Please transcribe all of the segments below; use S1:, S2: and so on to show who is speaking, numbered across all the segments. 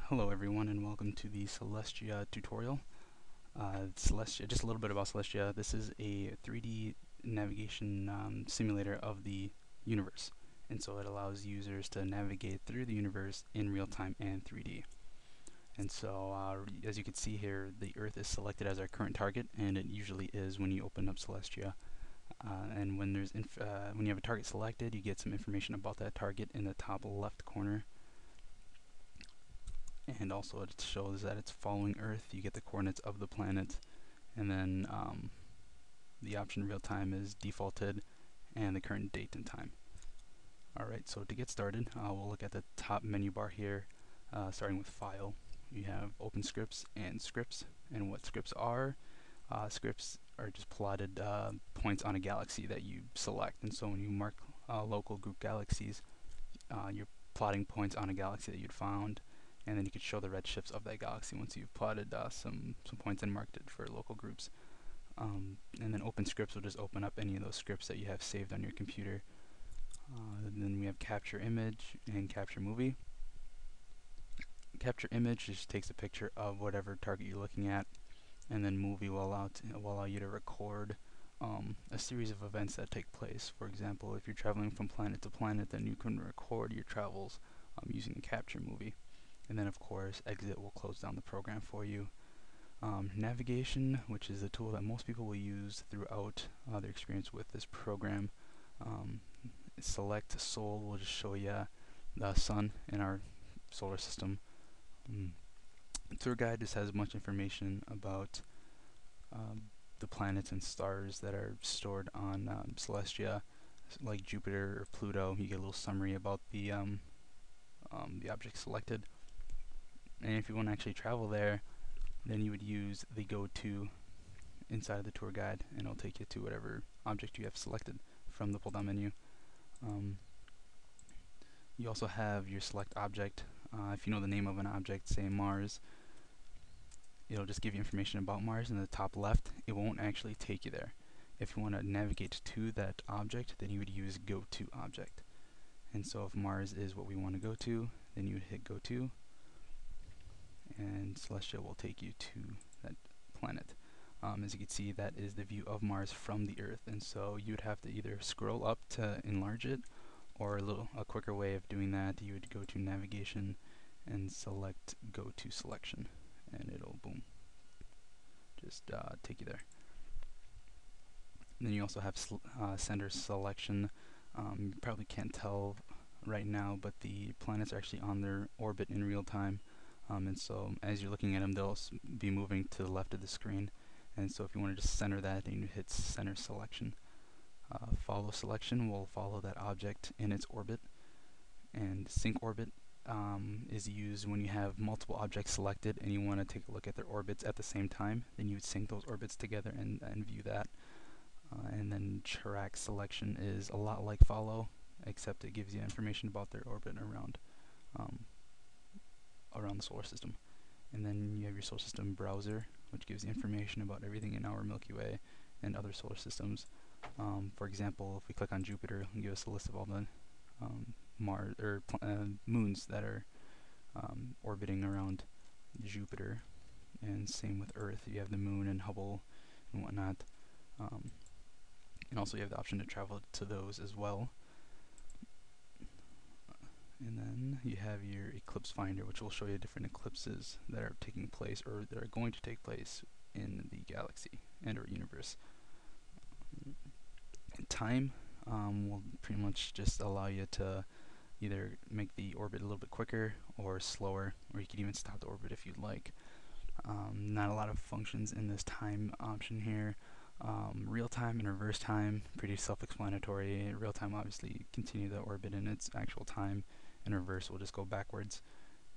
S1: Hello everyone and welcome to the Celestia tutorial. Celestia, just a little bit about Celestia. This is a 3D navigation simulator of the universe, and so it allows users to navigate through the universe in real time and 3D. And so as you can see here, the Earth is selected as our current target, and it usually is when you open up Celestia. And when when you have a target selected, you get some information about that target in the top left corner. And also it shows that it's following Earth. You get the coordinates of the planet, and then the option real time is defaulted, and the current date and time. Alright, so to get started, we'll look at the top menu bar here, starting with File. You have Open Scripts and Scripts, and what scripts are just plotted points on a galaxy that you select, and so when you mark local group galaxies, you're plotting points on a galaxy that you'd found, and then you could show the redshifts of that galaxy once you've plotted some points and marked it for local groups. And then Open Scripts will just open up any of those scripts that you have saved on your computer. Then we have Capture Image and Capture Movie. Capture Image just takes a picture of whatever target you're looking at, and then Movie will allow you to record a series of events that take place. For example, if you're traveling from planet to planet, then you can record your travels using the Capture Movie. And then of course Exit will close down the program for you. Navigation, which is a tool that most people will use throughout their experience with this program. Select Sol will just show you the sun in our solar system. Tour Guide just has much information about the planets and stars that are stored on Celestia, like Jupiter or Pluto. You get a little summary about the object selected. And if you want to actually travel there, then you would use the Go To inside of the tour guide, and it'll take you to whatever object you have selected from the pull-down menu. You also have your select object. If you know the name of an object, say Mars, it'll just give you information about Mars in the top left. It won't actually take you there. If you want to navigate to that object, then you would use Go To Object. And so if Mars is what we want to go to, then you would hit Go To, and Celestia will take you to that planet. As you can see, that is the view of Mars from the Earth, and so you would have to either scroll up to enlarge it, or a quicker way of doing that, you would go to Navigation and select Go To Selection, and it'll boom, just take you there. And then you also have Center Selection. You probably can't tell right now, but the planets are actually on their orbit in real time. And so as you're looking at them, they'll be moving to the left of the screen. And so if you want to just center that, then you hit Center Selection. Follow Selection will follow that object in its orbit. And Sync Orbit is used when you have multiple objects selected and you want to take a look at their orbits at the same time. Then you would sync those orbits together and view that. And then Track Selection is a lot like Follow, except it gives you information about their orbit around the solar system. And then you have your solar system browser, which gives you information about everything in our Milky Way and other solar systems. For example, if we click on Jupiter, it'll give us a list of all the moons that are orbiting around Jupiter, and same with Earth. You have the moon and Hubble and whatnot, and also you have the option to travel to those as well. And then you have your Eclipse Finder, which will show you different eclipses that are taking place or that are going to take place in the galaxy and our universe. Time will pretty much just allow you to either make the orbit a little bit quicker or slower, or you could even stop the orbit if you'd like. Not a lot of functions in this time option here. Real time and reverse time, pretty self-explanatory. Real time obviously continue the orbit in its actual time, and reverse will just go backwards.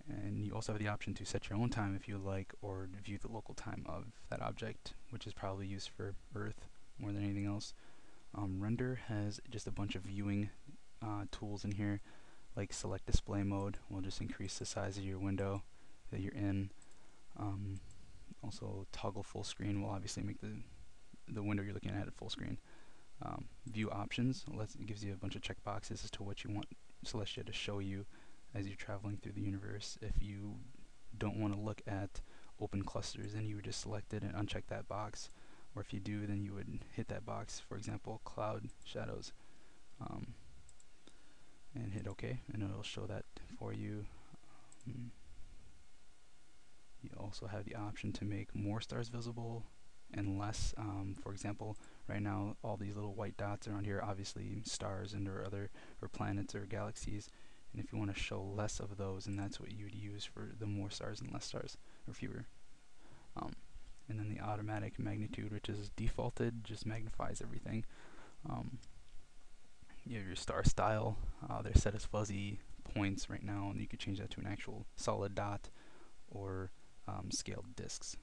S1: And you also have the option to set your own time if you like, or view the local time of that object, which is probably used for Earth more than anything else. Render has just a bunch of viewing tools in here, like Select Display Mode will just increase the size of your window that you're in. Also Toggle Full Screen will obviously make the window you're looking at full screen. View Options it gives you a bunch of checkboxes as to what you want Celestia to show you as you're traveling through the universe. If you don't want to look at open clusters, then you would just select it and uncheck that box. Or if you do, then you would hit that box, for example, cloud shadows, and hit OK, and it'll show that for you. You also have the option to make more stars visible and less. For example, right now all these little white dots around here, obviously stars and or planets or galaxies. And if you want to show less of those, and that's what you would use for the more stars and less stars, or fewer. And then the automatic magnitude, which is defaulted, just magnifies everything. You have your star style. They're set as fuzzy points right now, and you could change that to an actual solid dot or scaled disks.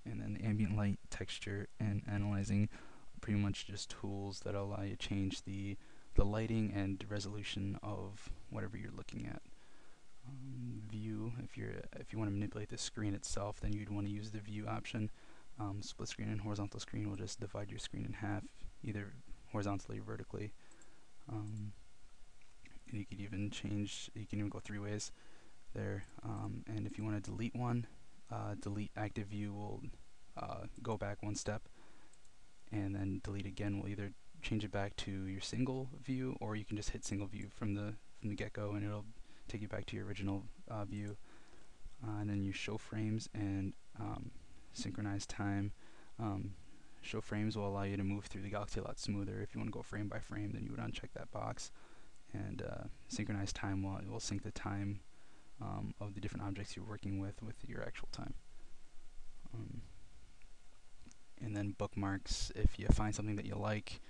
S1: And then the ambient light, texture, and analyzing are pretty much just tools that allow you to change the lighting and resolution of whatever you're looking at. View, if you want to manipulate the screen itself, then you'd want to use the view option. Split screen and horizontal screen will just divide your screen in half, either horizontally or vertically. And you could even go 3 ways there. And if you want to delete one, delete active view will go back 1 step, and then delete again will either change it back to your single view, or you can just hit single view from the get-go and it'll take you back to your original view. And then you show frames and synchronize time. Show frames will allow you to move through the galaxy a lot smoother. If you want to go frame by frame, then you would uncheck that box. And synchronize time will sync the time of the different objects you're working with your actual time. And then bookmarks, if you find something that you like,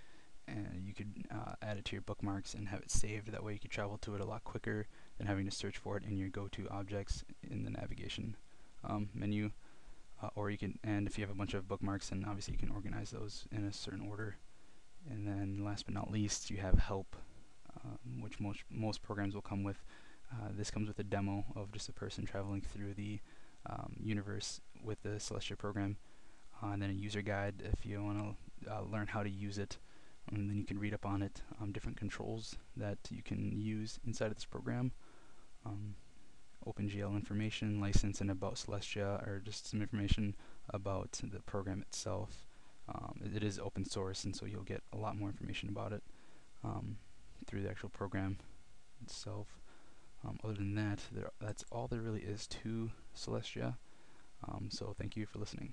S1: and you could add it to your bookmarks and have it saved. That way you could travel to it a lot quicker than having to search for it in your go-to objects in the navigation menu. Or you can, and if you have a bunch of bookmarks, then obviously you can organize those in a certain order. And then last but not least, you have help, which most programs will come with. This comes with a demo of just a person traveling through the universe with the Celestia program. And then a user guide if you want to learn how to use it. And then you can read up on it, different controls that you can use inside of this program. OpenGL information, license, and about Celestia, or just some information about the program itself. It is open source, and so you'll get a lot more information about it through the actual program itself. Other than that, that's all there really is to Celestia. So thank you for listening.